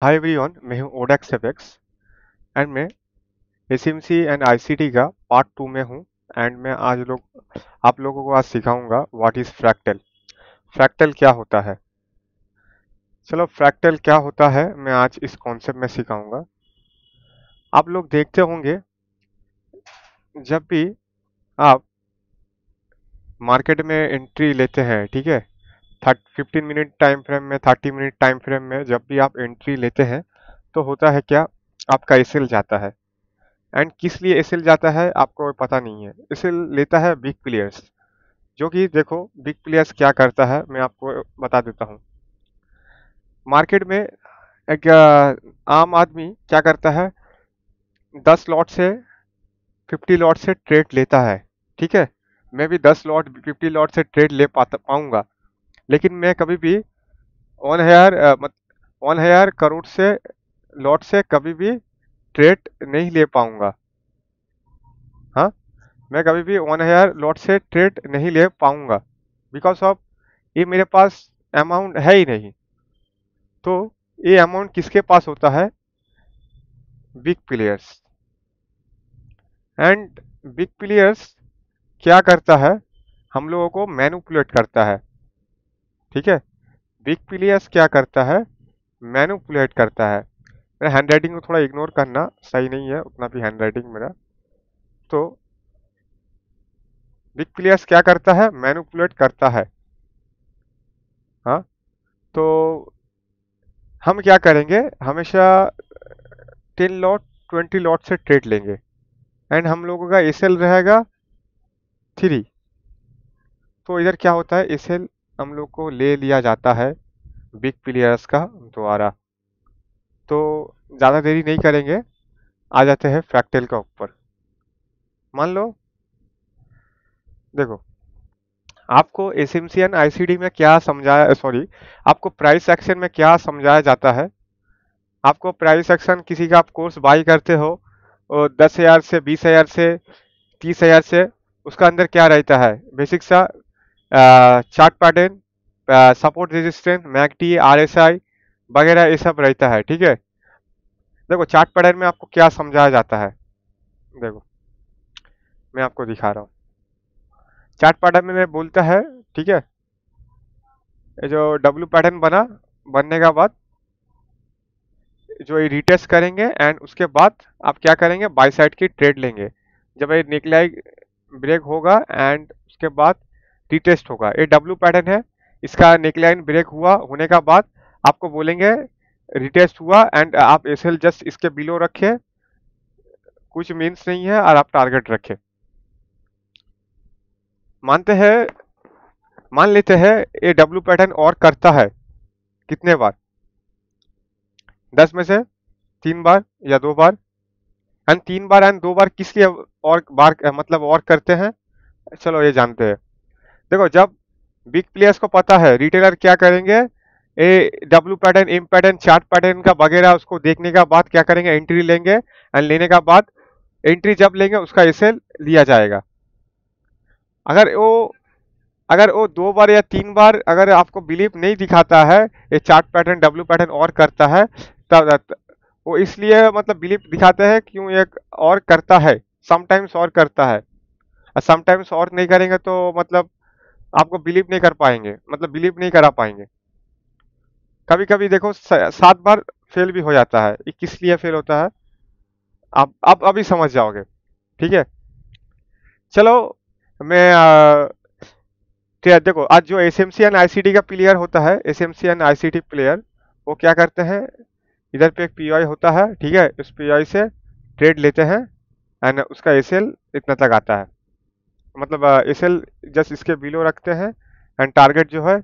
Hi everyone, मैं हूं ओडेक्स apex and मैं एसएमसी एंड आईसीटी का पार्ट 2 में हूं। एंड मैं आप लोगों को आज सिखाऊंगा व्हाट इज फ्रैक्टल। फ्रैक्टल क्या होता है? चलो, फ्रैक्टल क्या होता है मैं आज इस कॉन्सेप्ट में सिखाऊंगा। आप लोग देखते होंगे, जब भी आप मार्केट में एंट्री लेते हैं, ठीक है, 15 मिनट टाइम फ्रेम में, 30 मिनट टाइम फ्रेम में जब भी आप एंट्री लेते हैं तो होता है क्या, आपका एसएल जाता है। एंड किस लिए एसएल जाता है आपको पता नहीं है। एसएल लेता है बिग प्लेयर्स, जो कि देखो बिग प्लेयर्स क्या करता है मैं आपको बता देता हूँ। मार्केट में एक आम आदमी क्या करता है, 10 लॉट से 50 लॉट से ट्रेड लेता है। ठीक है, मैं भी 10 लॉट 50 लॉट से ट्रेड ले पाता पाऊंगा, लेकिन मैं कभी भी 1,000 करोड़ से लॉट से कभी भी ट्रेड नहीं ले पाऊंगा। हाँ, मैं कभी भी 1,000 लॉट से ट्रेड नहीं ले पाऊंगा, बिकॉज ऑफ ये मेरे पास अमाउंट है ही नहीं। तो ये अमाउंट किसके पास होता है? Big players. And big players क्या करता है, हम लोगों को मैनिपुलेट करता है। ठीक है, बिग प्लेयर्स क्या करता है, मैनिपुलेट करता है। मेरा हैंड राइटिंग को थोड़ा इग्नोर करना, सही नहीं है उतना भी हैंड राइटिंग मेरा। तो बिग प्लेयर्स क्या करता है, मैनिपुलेट करता है। हाँ, तो हम क्या करेंगे, हमेशा 10 लॉट 20 लॉट से ट्रेड लेंगे। एंड हम लोगों का एसएल रहेगा 3। तो इधर क्या होता है, एसएल हम लोग को ले लिया जाता है बिग प्लेयर्स का द्वारा। तो ज़्यादा देरी नहीं करेंगे, आ जाते हैं फ्रैक्टल का ऊपर। मान लो, देखो, आपको एसएमसीएन आईसीडी में क्या समझाया, सॉरी, आपको प्राइस एक्शन में क्या समझाया जाता है। आपको प्राइस एक्शन, किसी का आप कोर्स बाई करते हो और 10,000 से 20,000 से 30,000 से, उसका अंदर क्या रहता है, बेसिक सा chart pattern, support resistance, McD, RSI वगैरह ये सब रहता है। ठीक है, देखो चार्ट पैटर्न में आपको क्या समझाया जाता है, देखो मैं आपको दिखा रहा हूँ। चार्ट पैटर्न में बोलता है, ठीक है, ये जो डब्ल्यू पैटर्न बनने का बाद जो ये रिटेस्ट करेंगे एंड उसके बाद आप क्या करेंगे, बाई साइड की ट्रेड लेंगे। जब ये निकलाई ब्रेक होगा एंड उसके बाद रिटेस्ट होगा, ये डब्ल्यू पैटर्न है। इसका नेकलाइन ब्रेक हुआ होने का बाद आपको बोलेंगे रिटेस्ट हुआ एंड आप एसएल जस्ट इसके बिलो रखे, कुछ मीन्स नहीं है, और आप टारगेट रखे। मानते हैं, मान लेते हैं ये डब्ल्यू पैटर्न और करता है कितने बार, 10 में से 3 बार या 2 बार। एंड 3 बार एंड 2 बार किस लिए और बार मतलब और करते हैं, चलो ये जानते हैं। देखो, जब बिग प्लेयर्स को पता है रिटेलर क्या करेंगे, a W pattern, M pattern, chart pattern का वगैरह उसको देखने का बाद क्या करेंगे, एंट्री लेंगे एंड लेने का बाद एंट्री जब लेंगे उसका एसएल लिया जाएगा। अगर वो अगर वो 2 बार या 3 बार अगर आपको बिलीव नहीं दिखाता है, ये चार्ट पैटर्न डब्ल्यू पैटर्न और करता है, तब वो इसलिए मतलब बिलीव दिखाते हैं क्यों, ये और करता है, समटाइम्स और करता है। समटाइम्स और नहीं करेंगे तो मतलब आपको बिलीव नहीं कर पाएंगे, मतलब बिलीव नहीं करा पाएंगे। कभी कभी देखो 7 बार फेल भी हो जाता है, ये किस लिए फेल होता है आप अभी समझ जाओगे। ठीक है, चलो, मैं देखो, आज जो एसएमसी एंड आईसीटी का प्लेयर होता है, एसएमसी एंड आईसीटी प्लेयर, वो क्या करते हैं, इधर पे एक पीआई होता है, ठीक है, उस पीआई से ट्रेड लेते हैं एंड उसका एसएल इतना तक आता है। मतलब एसएल जस्ट इसके बिलो रखते हैं एंड टारगेट जो है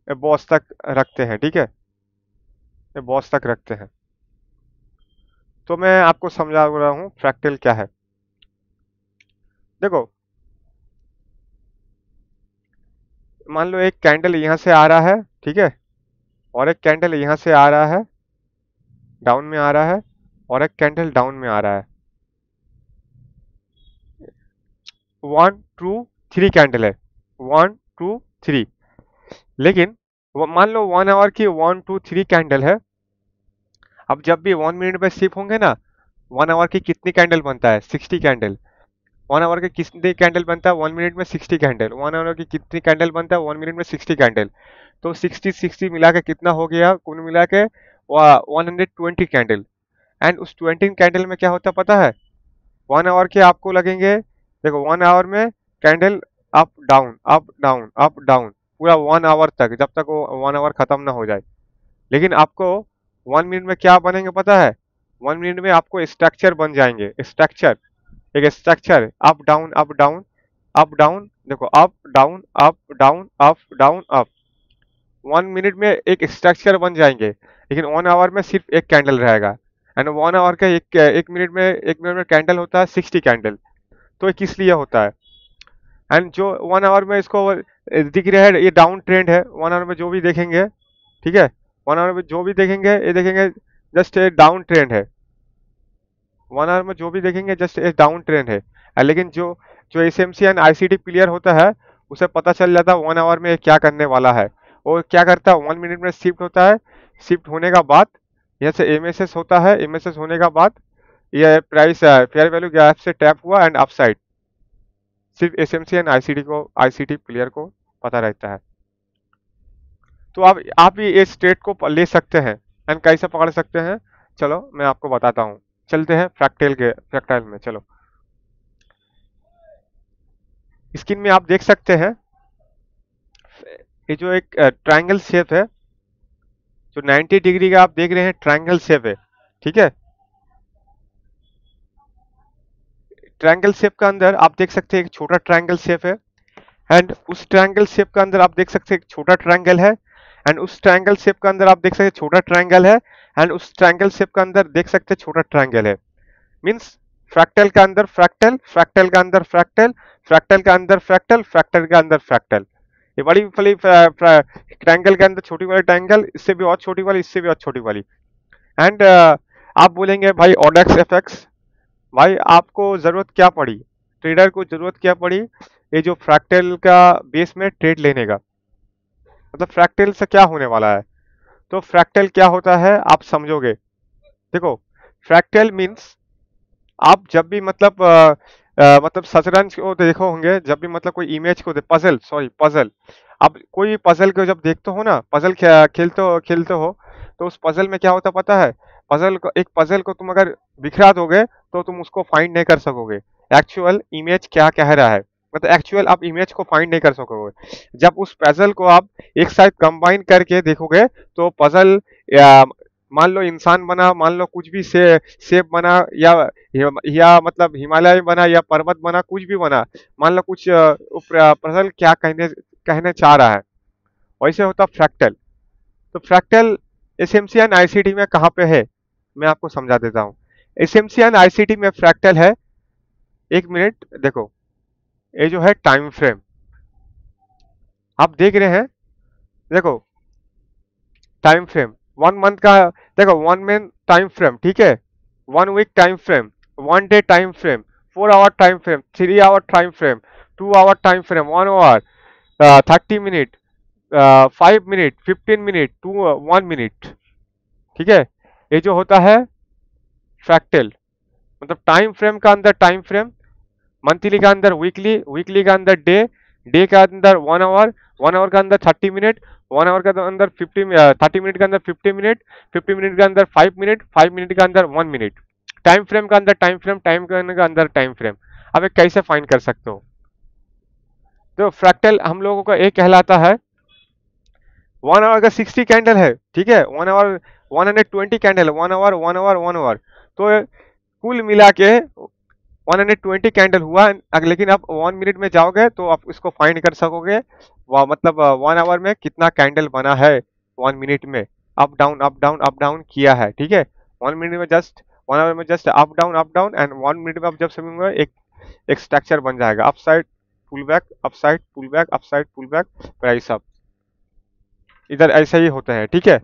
बॉस तक रखते हैं। ठीक है, ये बॉस तक रखते हैं। तो मैं आपको समझा रहा हूँ फ्रैक्टल क्या है। देखो, मान लो एक कैंडल यहाँ से आ रहा है, ठीक है, और एक कैंडल यहाँ से आ रहा है, डाउन में आ रहा है, और एक कैंडल डाउन में आ रहा है। 1 2 3 कैंडल है, 1 2 3। लेकिन मान लो 1 आवर की 1 2 3 कैंडल है, अब जब भी 1 मिनट में शिफ्ट होंगे ना, 1 आवर की कितनी कैंडल बनता है? 60 कैंडल। 1 आवर के कितनी कैंडल बनता है? 1 मिनट में 60 कैंडल। 1 आवर की कितनी कैंडल बनता है? 1 मिनट में 60 कैंडल। तो 60 मिला के कितना हो गया कुल मिला के? 120 कैंडल। एंड उस 20 कैंडल में क्या होता है पता है? 1 आवर के आपको लगेंगे, देखो 1 आवर में candle up down up down up down पूरा 1 आवर तक, जब तक वो 1 आवर खत्म ना हो जाए। लेकिन आपको 1 मिनट में क्या बनेंगे पता है? 1 मिनट में आपको स्ट्रक्चर बन जाएंगे, स्ट्रक्चर, एक structure up down up down up down, देखो up down up down up down up. 1 minute में एक स्ट्रक्चर बन जाएंगे, लेकिन 1 आवर में सिर्फ एक कैंडल रहेगा। एंड 1 आवर का एक मिनट में कैंडल होता है 60 कैंडल। तो ये किस लिए होता है? एंड जो 1 आवर में इसको दिख रहा है, ये डाउन ट्रेंड है। 1 आवर में जो भी देखेंगे, ठीक है, 1 आवर में जो भी देखेंगे, ये देखेंगे जस्ट ए डाउन ट्रेंड है। 1 आवर में जो भी देखेंगे जस्ट ए डाउन ट्रेंड है। लेकिन जो जो एसएमसी एंड आईसीटी प्लेयर होता है, उसे पता चल जाता है 1 आवर में ये क्या करने वाला है। वो क्या करता है? 1 मिनट में शिफ्ट होता है। शिफ्ट होने का बाद यहाँ से एमएसएस होता है। एमएसएस होने का बाद ये प्राइस फेयर वैल्यू गैप से टैप हुआ एंड अपसाइड। सिर्फ एसएमसी एंड आईसीटी प्लेयर को पता रहता है। तो आप भी इस स्टेट को ले सकते हैं एंड कैसे पकड़ सकते हैं, चलो मैं आपको बताता हूँ। चलते हैं फ्रैक्टाइल में। चलो, स्क्रीन में आप देख सकते हैं ये जो एक ट्रायंगल शेप है, जो 90 डिग्री का आप देख रहे हैं ट्रायंगल शेप है, ठीक है। ट्रायंगल शेप का अंदर आप देख सकते हैं एक छोटा ट्रायंगल शेप है। एंड उस ट्रायंगल शेप का अंदर आप देख सकते हैं एक छोटा ट्रायंगल है। एंड उस ट्रायंगल शेप का अंदर आप देख सकते हैं छोटा ट्रायंगल है। एंड उस ट्रायंगल शेप का अंदर देख सकते हैं छोटा ट्रायंगल है। मीन्स फ्रैक्टल का अंदर फ्रैक्टल, फ्रैक्टल का अंदर फ्रैक्टल, फ्रैक्टल का अंदर फ्रैक्टल, फ्रैक्टल का अंदर फ्रैक्टल। ये बड़ी वाली ट्रायंगल के अंदर छोटी वाली ट्रायंगल, इससे भी और छोटी वाली, इससे भी और छोटी वाली। एंड आप बोलेंगे भाई ऑडेक्स एफएक्स, भाई आपको जरूरत क्या पड़ी, ट्रेडर को जरूरत क्या पड़ी ये जो फ्रैक्टल का बेस में ट्रेड लेने का? मतलब फ्रैक्टल से क्या होने वाला है? तो फ्रैक्टल क्या होता है आप समझोगे। देखो, फ्रैक्टल मीन्स आप जब भी मतलब शतरंज को देखो होंगे, जब भी मतलब कोई इमेज को पजल, सॉरी पजल, आप कोई भी पजल को जब देखते हो ना, पजल खेलते हो, तो उस पजल में क्या होता पता है? एक पजल को तुम अगर बिखरा दोगे तो तुम उसको फाइंड नहीं कर सकोगे एक्चुअल इमेज क्या कह रहा है। मतलब एक्चुअल आप इमेज को फाइंड नहीं कर सकोगे। जब उस पजल को आप एक साथ कंबाइन करके देखोगे तो पजल, मान लो इंसान बना, मान लो कुछ भी सेब बना, या मतलब हिमालय बना या पर्वत बना, कुछ भी बना, मान लो कुछ पजल क्या कहने कहने चाह रहा है, वैसे होता फ्रैक्टल। तो फ्रैक्टल एसएमसी एंड आईसीटी में कहाँ पे है, मैं आपको समझा देता हूँ। एसएमसी एंड आईसीटी में फ्रैक्टल है, एक मिनट देखो, ये जो है टाइम फ्रेम आप देख रहे हैं, देखो टाइम फ्रेम 1 मंथ का, देखो 1 मंथ टाइम फ्रेम, ठीक है, 1 week time frame, 1 day time frame, 4 hour time frame, 3 hour time frame, 2 hour time frame, 1 hour, 30 minute, 5 minute, 15 minute, 1 minute, ठीक है। ये जो होता है फ्रैक्टल, मतलब टाइम फ्रेम का अंदर टाइम फ्रेम, मंथली का अंदर वीकली, वीकली का अंदर डे, डे का अंदर 1 आवर, 1 आवर का अंदर 30 मिनट, 1 आवर का अंदर 30 मिनट का अंदर 50 मिनट, 50 मिनट का अंदर 5 मिनट, 5 मिनट का अंदर 1 मिनट। टाइम फ्रेम का अंदर टाइम फ्रेम, टाइम का अंदर टाइम फ्रेम। अब ये कैसे फाइंड कर सकते हो? तो फ्रैक्टल हम लोगों का एक कहलाता है, 1 आवर का 60 कैंडल है, ठीक है, 1 आवर 120 कैंडल है, 1 आवर 1 आवर 1 आवर, तो कुल मिला के 120 कैंडल हुआ। लेकिन आप 1 मिनट में जाओगे तो आप इसको फाइंड कर सकोगे, मतलब 1 आवर में कितना कैंडल बना है, 1 मिनट में up down up down up down किया है, ठीक है। 1 मिनट में जस्ट, 1 आवर में just up down, and 1 minute में आप जब समझोगे एक स्ट्रक्चर बन जाएगा, upside pull back, upside pull back, upside pull back, price up, इधर ऐसा ही होता है, ठीक है।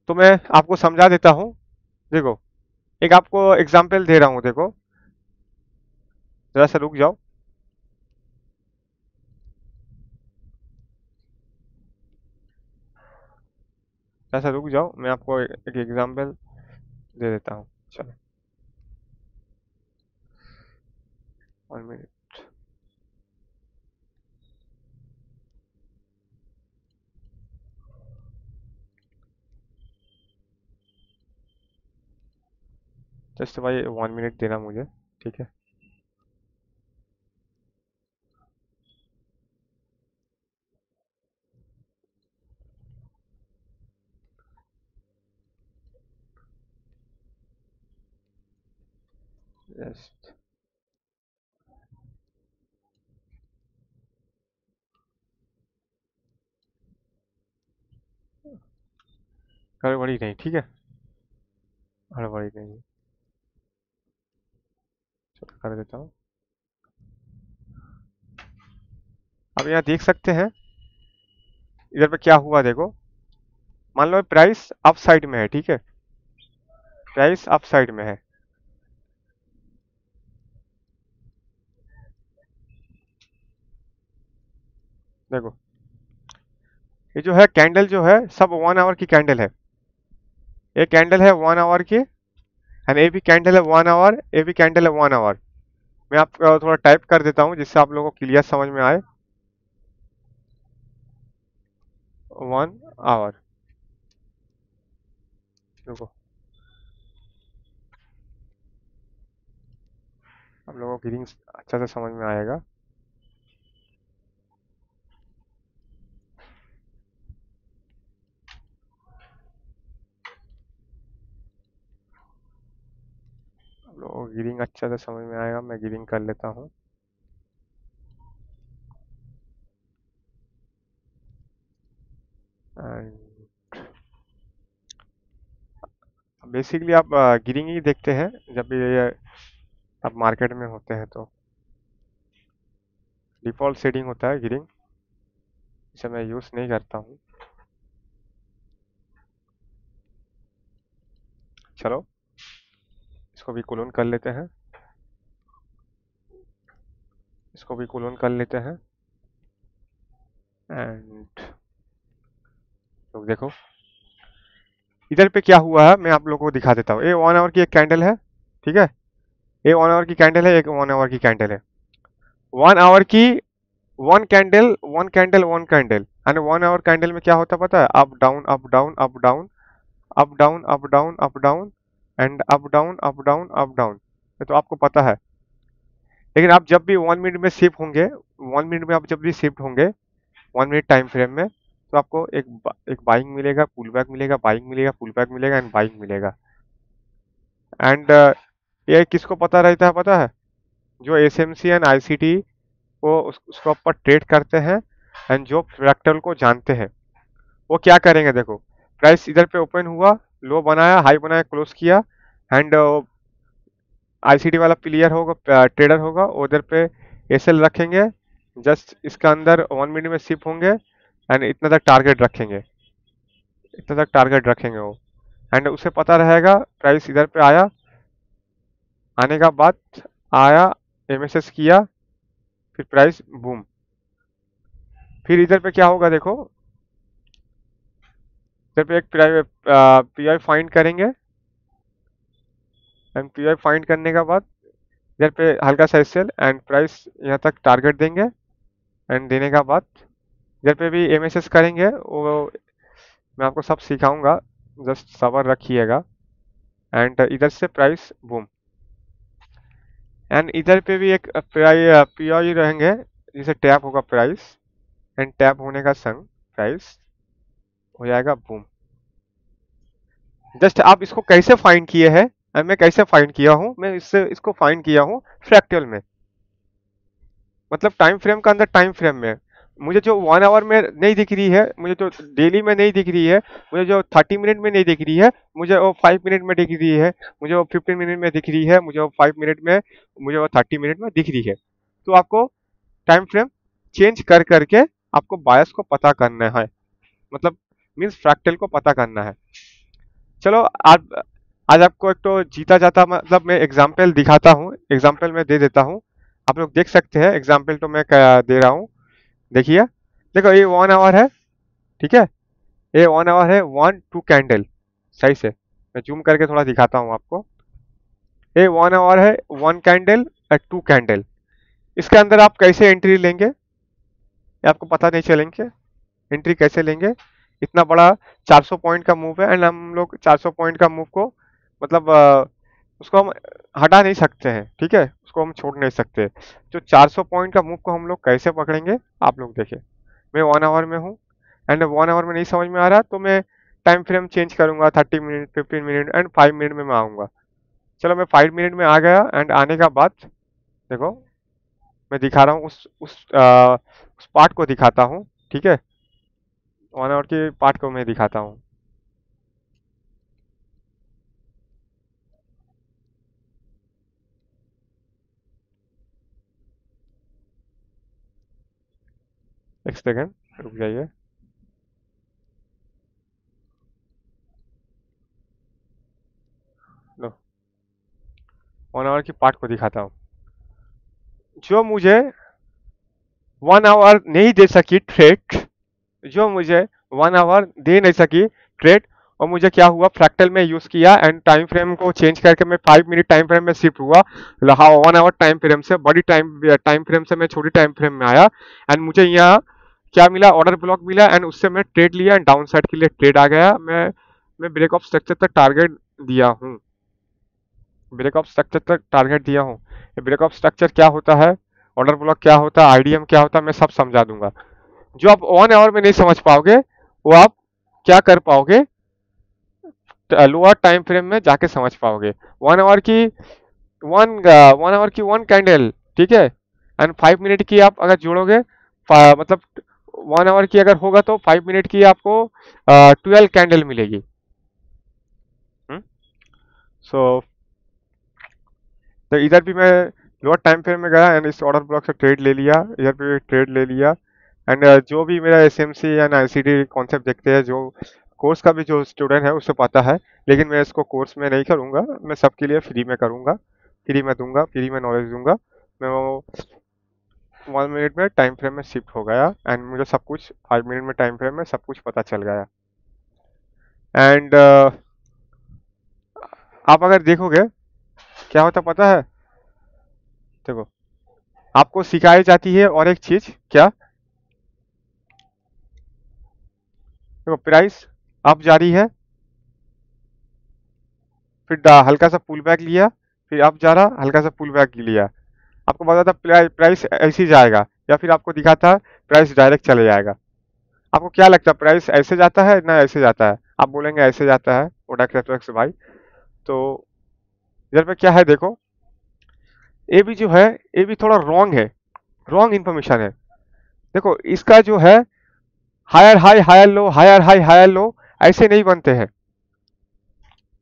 तो मैं आपको समझा देता हूँ, देखो एक आपको एग्जाम्पल दे रहा हूँ, देखो जरा सा रुक जाओ, जरा सा रुक जाओ, मैं आपको एक एग्जाम्पल दे देता हूँ। चलो 1 मिनट। जस्ट भाई 1 मिनट देना मुझे, ठीक है। जस्ट हड़बड़ी नहीं, ठीक है, हड़बड़ी नहीं। चलो कर देता हूँ। अब यहाँ देख सकते हैं इधर पे क्या हुआ, देखो। मान लो प्राइस अप साइड में है, ठीक है, प्राइस अप साइड में है। देखो ये जो है कैंडल जो है सब 1 आवर की कैंडल है। ये कैंडल है 1 आवर की, एंड ये भी कैंडल है 1 आवर, ये भी कैंडल है 1 आवर। मैं आपको थोड़ा टाइप कर देता हूँ जिससे आप लोगों को क्लियर समझ में आए। 1 आवर, देखो आप लोगों को रीडिंग अच्छा से समझ में आएगा। आप लोगों को गिरिंग अच्छा से समझ में आएगा। मैं गिरिंग कर लेता हूँ। बेसिकली आप गिरिंग ही देखते हैं जब भी ये आप मार्केट में होते हैं तो। डिफ़ॉल्ट सेटिंग होता है गिरिंग, इसे मैं यूज़ नहीं करता हूँ। चलो इसको भी कोलोन कर लेते हैं, इसको भी कोलोन कर लेते हैं। एंड तो देखो इधर पे क्या हुआ है, मैं आप लोगों को दिखा देता हूँ। ये 1 आवर की एक कैंडल है, ठीक है, ये 1 आवर की कैंडल है, एक 1 आवर की कैंडल है। 1 आवर की one candle, one candle, one candle, and 1 our candle में क्या होता है पता है? Up down, up down, up down, up down, up down, up down, and up down, up down, up down. ये तो आपको पता है। लेकिन आप जब भी 1 मिनट में शिफ्ट होंगे, 1 मिनट में आप जब भी शिफ्ट होंगे 1 मिनट टाइम फ्रेम में, तो आपको एक बाइंग मिलेगा, पुल बैक मिलेगा, बाइंग मिलेगा, पुल बैक मिलेगा, एंड बाइंग मिलेगा। एंड ये किसको पता रहता है पता है? जो एसएमसी एंड आईसीटी वो उसके ऊपर ट्रेड करते हैं एंड जो फ्रैक्टल को जानते हैं वो क्या करेंगे। देखो प्राइस इधर पे ओपन हुआ, लो बनाया, हाई बनाया, क्लोज किया, एंड आईसीटी वाला प्लेयर होगा, ट्रेडर होगा, उधर पे एसएल रखेंगे। जस्ट इसका अंदर 1 मिनट में शिफ्ट होंगे एंड इतना तक टारगेट रखेंगे, इतना तक टारगेट रखेंगे वो। एंड उसे पता रहेगा प्राइस इधर पे आया, आने का बाद आया, एमएसएस किया, फिर प्राइस बूम। फिर इधर पे क्या होगा देखो, इधर पे एक पीआई फाइंड करेंगे, एंड पीआई फाइंड करने के बाद इधर पे हल्का सा एसएल एंड प्राइस यहाँ तक टारगेट देंगे, एंड देने का बाद इधर पे भी एमएसएस करेंगे। वो मैं आपको सब सिखाऊंगा, जस्ट सबर रखिएगा। एंड इधर से प्राइस बूम, एंड इधर पे भी एक पीआई रहेंगे जिसे टैप होगा प्राइस, एंड टैप होने का संग प्राइस हो जाएगा बूम। जस्ट आप इसको कैसे फाइंड किए हैं, मैं कैसे फाइंड किया हूँ, मैं इसको फाइंड किया हूँ फ्रैक्टल में, मतलब टाइम फ्रेम का अंदर टाइम फ्रेम में। मुझे जो 1 आवर में नहीं दिख रही है, मुझे जो डेली में नहीं दिख रही है, मुझे जो 30 मिनट में नहीं दिख रही है, मुझे वो 5 मिनट में दिख रही है, मुझे वो 15 मिनट में दिख रही है, मुझे वो 5 मिनट में, मुझे वो 30 मिनट में दिख रही है। तो आपको टाइम फ्रेम चेंज कर करके आपको बायस को पता करना है, मतलब मीन्स फ्रैक्टल को पता करना है। चलो आज आज आपको एक तो जीता जाता मतलब मैं एग्जाम्पल दिखाता हूँ, एग्जाम्पल मैं दे देता हूँ। आप लोग देख सकते हैं, एग्जाम्पल तो मैं दे रहा हूँ। देखिए, देखो ये 1 आवर है, ठीक है, ये 1 आवर है, 1 2 कैंडल, सही से मैं जूम करके थोड़ा दिखाता हूँ आपको। ये 1 आवर है, 1 कैंडल और 2 कैंडल। इसके अंदर आप कैसे एंट्री लेंगे ये आपको पता नहीं चलेंगे। एंट्री कैसे लेंगे? इतना बड़ा 400 पॉइंट का मूव है एंड हम लोग 400 पॉइंट का मूव को मतलब उसको हम हटा नहीं सकते हैं, ठीक है, उसको हम छोड़ नहीं सकते। जो 400 पॉइंट का मूव को हम लोग कैसे पकड़ेंगे आप लोग देखिए। मैं 1 आवर में हूँ एंड 1 आवर में नहीं समझ में आ रहा तो मैं टाइम फ्रेम चेंज करूंगा, 30 मिनट, 15 मिनट एंड 5 मिनट में मैं आऊँगा। चलो मैं 5 मिनट में आ गया एंड आने का बाद देखो मैं दिखा रहा हूँ उस पार्ट को दिखाता हूँ, ठीक है, 1 आवर के पार्ट को मैं दिखाता हूँ। एक सेकेंड रुक जाइए। लो 1 आवर की पार्ट को दिखाता हूँ। जो मुझे 1 आवर नहीं दे सकी ट्रेड, जो मुझे 1 आवर दे नहीं सकी ट्रेड, और मुझे क्या हुआ फ्रैक्टल में यूज किया एंड टाइम फ्रेम को चेंज करके मैं 5 मिनट टाइम फ्रेम में शिफ्ट हुआ। 1 आवर टाइम फ्रेम से बड़ी टाइम फ्रेम से मैं छोटी टाइम फ्रेम में आया एंड मुझे यहाँ क्या मिला, ऑर्डर ब्लॉक मिला एंड उससे मैं ट्रेड लिया एंड डाउन साइड के लिए ट्रेड आ गया। मैं ब्रेक ऑफ स्ट्रक्चर तक टारगेट दिया हूँ, ब्रेक ऑफ स्ट्रक्चर तक टारगेट दिया हूँ। ब्रेक ऑफ स्ट्रक्चर क्या होता है, ऑर्डर ब्लॉक क्या होता है, आईडीएम क्या होता है, मैं सब समझा दूंगा। जो आप 1 आवर में नहीं समझ पाओगे वो आप क्या कर पाओगे, लोअर टाइम फ्रेम में जाके समझ पाओगे। 1 आवर की 1 कैंडल, ठीक है, एंड 5 मिनट की आप अगर जोड़ोगे मतलब 1 आवर की अगर होगा तो 5 मिनट की आपको 12 कैंडल मिलेगी। सो तो इधर भी मैं लोअर टाइम फ्रेम में गया एंड इस ऑर्डर ब्लॉक से ट्रेड ले लिया, इधर भी ट्रेड ले लिया एंड जो भी मेरा एसएमसी या आईसीडी कॉन्सेप्ट देखते हैं, जो कोर्स का भी जो स्टूडेंट है उससे पता है, लेकिन मैं इसको कोर्स में नहीं करूँगा, मैं सबके लिए फ्री में करूँगा, फ्री में दूंगा, फ्री में नॉलेज दूंगा। मैं वो 1 मिनट में टाइम फ्रेम में शिफ्ट हो गया एंड मुझे सब कुछ 5 मिनट में टाइम फ्रेम में सब कुछ पता चल गया। एंड आप अगर देखोगे क्या होता पता है, देखो आपको सिखाई जाती है और एक चीज क्या, देखो प्राइस अप जारी है, फिर हल्का सा पुल बैक लिया, फिर अप जा रहा, हल्का सा पुल बैक लिया। आपको पता था प्राइस ऐसे ही जाएगा या फिर आपको दिखा था प्राइस डायरेक्ट चले जाएगा? आपको क्या लगता है प्राइस ऐसे जाता है ना ऐसे जाता है? आप बोलेंगे ऐसे जाता है प्रोडक्ट रेफरेंस भाई। तो इधर पे क्या है देखो, ये भी जो है ये भी थोड़ा रॉन्ग है, रॉन्ग इन्फॉर्मेशन है। देखो इसका जो है higher high higher low, higher high higher low ऐसे नहीं बनते हैं।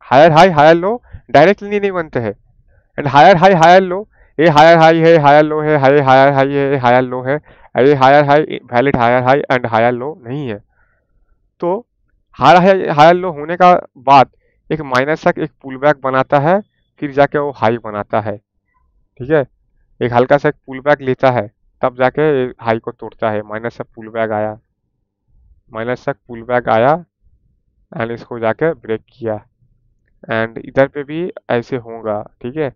Higher high higher low directly नहीं बनते हैं and higher high higher low, ये हायर हाई है, हायर लो है, हायर हायर हाई है, हायर लो है, ये higher high valid higher high and higher low नहीं है। तो हायर हाई हायर लो होने का बाद एक माइनस तक एक पुल बैक बनाता है, फिर जाके वो हाई बनाता है, ठीक है, एक हल्का सा एक पुल बैक लेता है, तब जाके हाई को तोड़ता है। माइनस तक पुल बैक आया, माइनस तक पुल बैक आया एंड इसको जाके ब्रेक किया एंड इधर पे भी ऐसे होगा, ठीक है।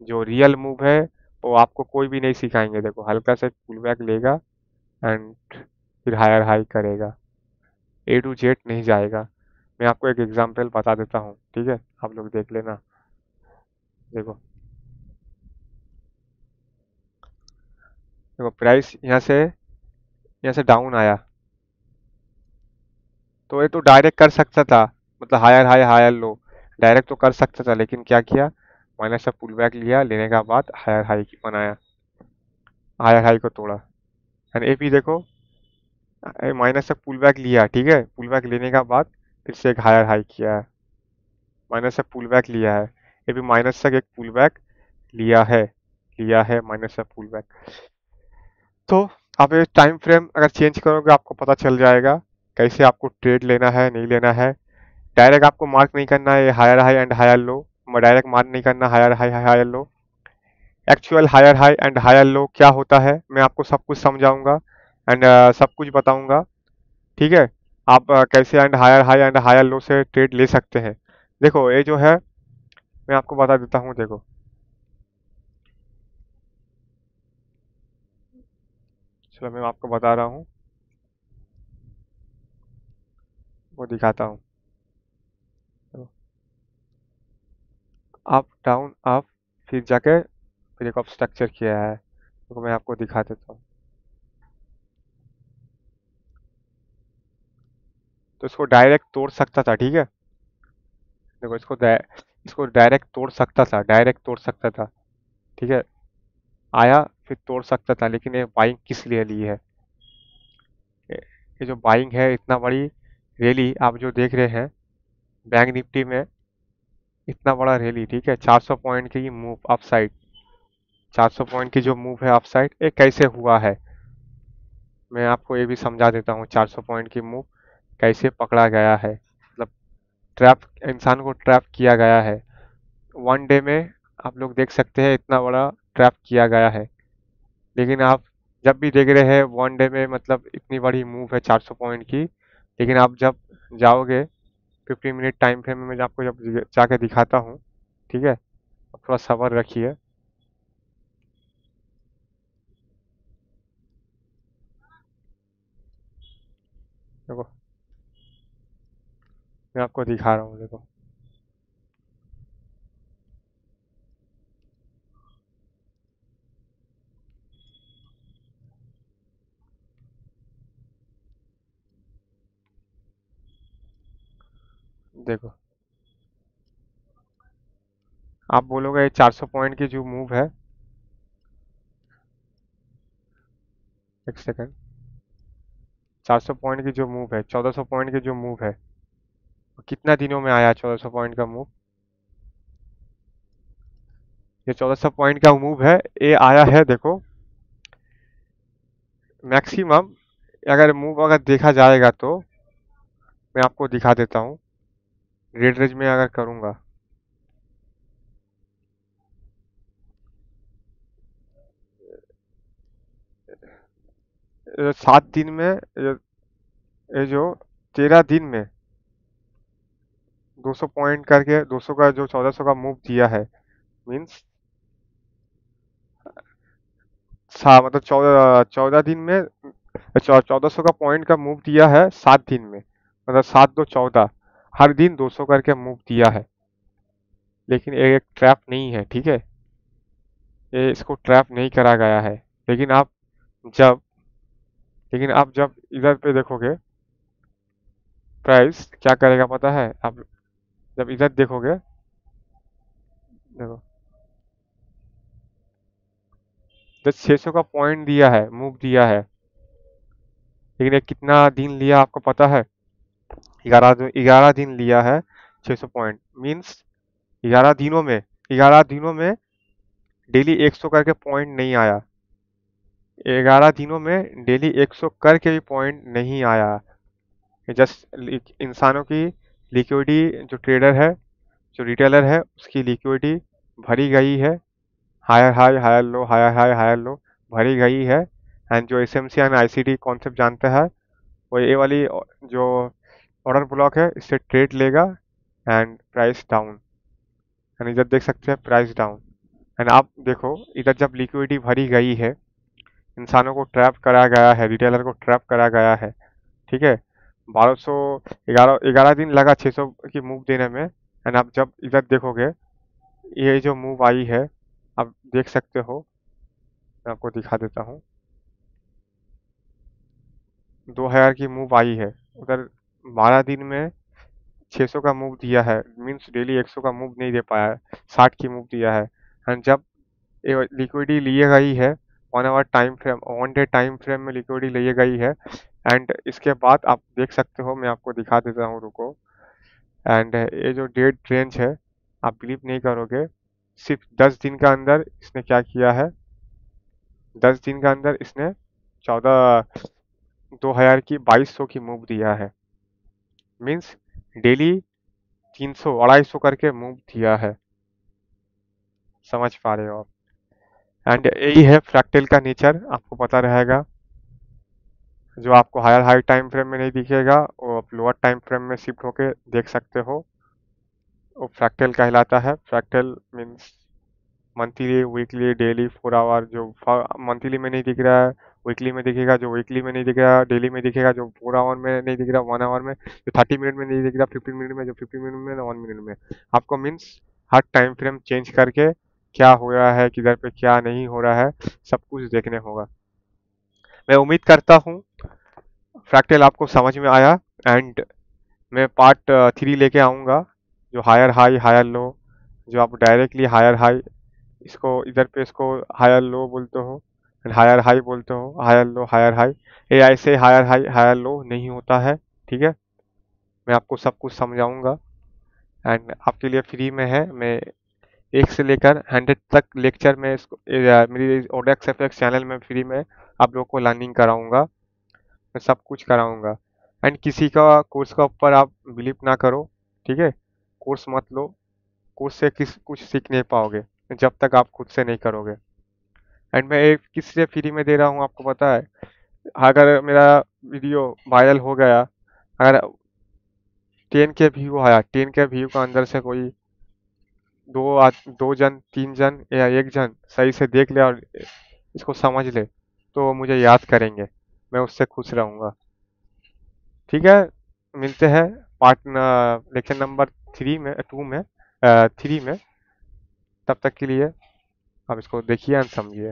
जो रियल मूव है वो आपको कोई भी नहीं सिखाएंगे। देखो हल्का सा पुल बैक लेगा एंड फिर हायर हाई करेगा, ए टू जेड नहीं जाएगा। मैं आपको एक एग्जांपल बता देता हूँ, ठीक है, आप लोग देख लेना। देखो देखो प्राइस यहाँ से डाउन आया तो ये तो डायरेक्ट कर सकता था, मतलब higher high higher low direct तो कर सकता था, लेकिन क्या किया, माइनस से पुल बैक लिया, लेने का बाद हायर हाई बनाया, हायर हाई को तोड़ा एंड ए भी देखो माइनस से पुल बैक लिया, ठीक है, पुल बैक लेने का बाद फिर से एक हायर हाई किया है, माइनस से पुल बैक लिया है, ये भी माइनस से एक पुल बैक लिया है माइनस से पुल बैक। तो आप ये टाइम फ्रेम अगर चेंज करोगे आपको पता चल जाएगा कैसे आपको ट्रेड लेना है नहीं लेना है। डायरेक्ट आपको मार्क नहीं करना है higher high and higher low, direct mark नहीं करना higher high higher low. Actual higher high and higher low क्या होता है मैं आपको सब कुछ समझाऊंगा एंड सब कुछ बताऊंगा, ठीक है। आप कैसे and higher high and higher low से ट्रेड ले सकते हैं देखो ये जो है मैं आपको बता देता हूँ। देखो चलो मैं आपको बता रहा हूँ, वो दिखाता हूँ। अप डाउन अप, फिर जाके फिर एक स्ट्रक्चर किया है, तो मैं आपको दिखा देता हूँ। तो इसको डायरेक्ट तोड़ सकता था, ठीक है। देखो इसको डायरेक्ट तोड़ सकता था, डायरेक्ट तोड़ सकता था, ठीक है। आया फिर तोड़ सकता था, लेकिन ये बाइंग किस लिए ली है? ये जो बाइंग है इतना बड़ी रैली आप जो देख रहे हैं बैंक निफ्टी में, इतना बड़ा रैली, ठीक है, 400 पॉइंट की मूव अप साइड, 400 पॉइंट की जो मूव है अप साइड, ये कैसे हुआ है मैं आपको ये भी समझा देता हूँ। 400 पॉइंट की मूव कैसे पकड़ा गया है, मतलब ट्रैप, इंसान को ट्रैप किया गया है। वन डे में आप लोग देख सकते हैं इतना बड़ा ट्रैप किया गया है, लेकिन आप जब भी देख रहे हैं वन डे में मतलब इतनी बड़ी मूव है 400 पॉइंट की, लेकिन आप जब जाओगे 15 मिनट टाइम फ्रेम में, मैं आपको जब जाके दिखाता हूँ, ठीक है। अब थोड़ा सब्र रखिए। देखो मैं आपको दिखा रहा हूँ, देखो देखो आप बोलोगे 400 पॉइंट की जो मूव है, एक सेकंड, 400 पॉइंट की जो मूव है, 1400 पॉइंट की जो मूव है, कितना दिनों में आया 1400 पॉइंट का मूव? ये 1400 पॉइंट का मूव है, ये आया है, देखो मैक्सिमम, अगर मूव अगर देखा जाएगा तो मैं आपको दिखा देता हूँ। रेड रेंज में अगर करूँगा, 7 दिन में, ये जो 13 दिन में 200 पॉइंट करके 200 का जो 1400 का मूव दिया है, मीन्स मतलब 14 दिन में 1400 का पॉइंट का मूव दिया है 7 दिन में, मतलब 7 2 14, हर दिन 200 करके मूव दिया है। लेकिन ये एक ट्रैप नहीं है, ठीक है, ये इसको ट्रैप नहीं करा गया है। लेकिन आप जब लेकिन आप जब इधर पे देखोगे प्राइस क्या करेगा पता है? आप जब इधर देखोगे, देखो जब 600 का पॉइंट दिया है, मूव दिया है, लेकिन ये कितना दिन लिया आपको पता है? 11 दिन लिया है 600 पॉइंट, मीन्स 11 दिनों में, 11 दिनों में डेली 100 करके पॉइंट नहीं आया। 11 दिनों में डेली 100 करके भी पॉइंट नहीं आया। जस्ट इंसानों की लिक्विडिटी, जो ट्रेडर है, जो रिटेलर है, उसकी लिक्विडिटी भरी गई है, higher high higher low, higher high higher low भरी गई है। एंड जो एसएमसी एंड आईसीटी कॉन्सेप्ट जानते हैं, वो ये वाली जो ऑर्डर ब्लॉक है, इससे ट्रेड लेगा एंड प्राइस डाउन, एंड इधर देख सकते हैं प्राइस डाउन। एंड आप देखो इधर जब लिक्विडिटी भरी गई है, इंसानों को ट्रैप करा गया है, रिटेलर को ट्रैप करा गया है, ठीक है। 1200, 11 दिन लगा 600 की मूव देने में। एंड आप जब इधर देखोगे, ये जो मूव आई है, आप देख सकते हो, मैं आपको दिखा देता हूँ। 2000 की मूव आई है उधर, 12 दिन में 600 का मूव दिया है, मीन्स डेली 100 का मूव नहीं दे पाया है, 60 की मूव दिया है। एंड जब लिक्विडिटी लिए गई है, 1 hour time frame, 1 day time frame में लिक्विडिटी लिए गई है। एंड इसके बाद आप देख सकते हो, मैं आपको दिखा देता हूँ, रुको। एंड ये जो डेट रेंज है, आप बिलीव नहीं करोगे, सिर्फ 10 दिन का अंदर इसने क्या किया है, 10 दिन का अंदर इसने 2000 की 2200 की मूव दिया है, मीन्स डेली 300 250 करके मूव दिया है। समझ पा रहे हो आप? एंड यही है फ्रैक्टल का नेचर, आपको पता रहेगा। जो आपको हायर हाई टाइम फ्रेम में नहीं दिखेगा, वो आप लोअर टाइम फ्रेम में शिफ्ट होके देख सकते हो। वो फ्रैक्टल कहलाता है। Fractal means monthly, weekly, daily, 4 hour. जो मंथली में नहीं दिख रहा है, वीकली में दिखेगा। जो वीकली में नहीं दिख रहा, डेली में दिखेगा। जो 4 आवर में नहीं दिख रहा, 1 आवर में। जो 30 मिनट में नहीं दिख रहा, 15 मिनट में। जो 15 मिनट में, 1 मिनट में। आपको मीन्स हर टाइम फ्रेम चेंज करके क्या हो रहा है, किधर पे क्या नहीं हो रहा है, सब कुछ देखने होगा। मैं उम्मीद करता हूँ फ्रैक्टल आपको समझ में आया। एंड मैं पार्ट 3 लेके आऊँगा, जो हायर हाई, हायर लो। जो आप डायरेक्टली हायर हाई, इसको इधर पे इसको हायर लो बोलते हो, हायर हाई बोलते हो, हायर लो, हायर हाई। ये ऐसे हायर हाई, हायर लो नहीं होता है, ठीक है। मैं आपको सब कुछ समझाऊंगा। एंड आपके लिए फ्री में है। मैं 1 से लेकर 100 तक लेक्चर में इसको मेरी ओडेक्स एफएक्स चैनल में फ्री में आप लोगों को लर्निंग कराऊंगा। मैं सब कुछ कराऊंगा। एंड किसी का कोर्स का ऊपर आप बिलीव ना करो, ठीक है। कोर्स मत लो। कोर्स से कुछ सीख नहीं पाओगे जब तक आप खुद से नहीं करोगे। एंड मैं एक किस लिए फ्री में दे रहा हूँ आपको पता है? अगर मेरा वीडियो वायरल हो गया, अगर 10 के व्यू आया, 10 के व्यू का अंदर से कोई 2 जन, 3 जन या 1 जन सही से देख ले और इसको समझ ले, तो वो मुझे याद करेंगे। मैं उससे खुश रहूँगा, ठीक है। मिलते हैं पार्ट लेक्चर नंबर 3 में 3 में। तब तक के लिए आप इसको देखिए और समझिए।